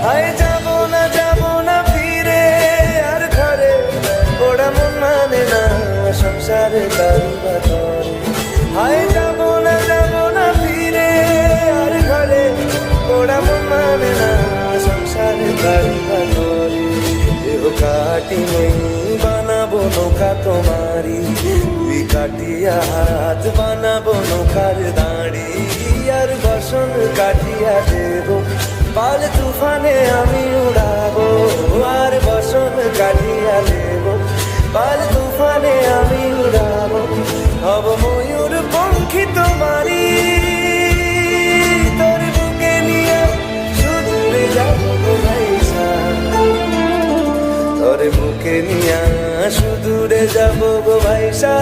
হায় যাব না ফিরে আর ঘরে, ওরা মন মানে না সংসারে তারি বাতরে। হায় যাব না ফিরে আর ঘরে, ওরা মন মানে না সংসারে তারি বাতরে। দেহ কাটি নেই বানাবো নৌকা তোমারি, দুই কাটিয়া হাত বানাবো নৌকার দাঁড়ি। আর বসন কাটিয়া দেব পাল তুফানে আমি উড়াবো, আর বসন কাটিয়া দেব পাল তুফানে আমি উড়াবো। হব ময়ূর পঙ্খী তোমারি, তোর বুকে নিয়ে সুদূরে যাবো গো ভাইসা, তোর বুকে নিয়ে সুদূরে যাবো গো ভাইসা।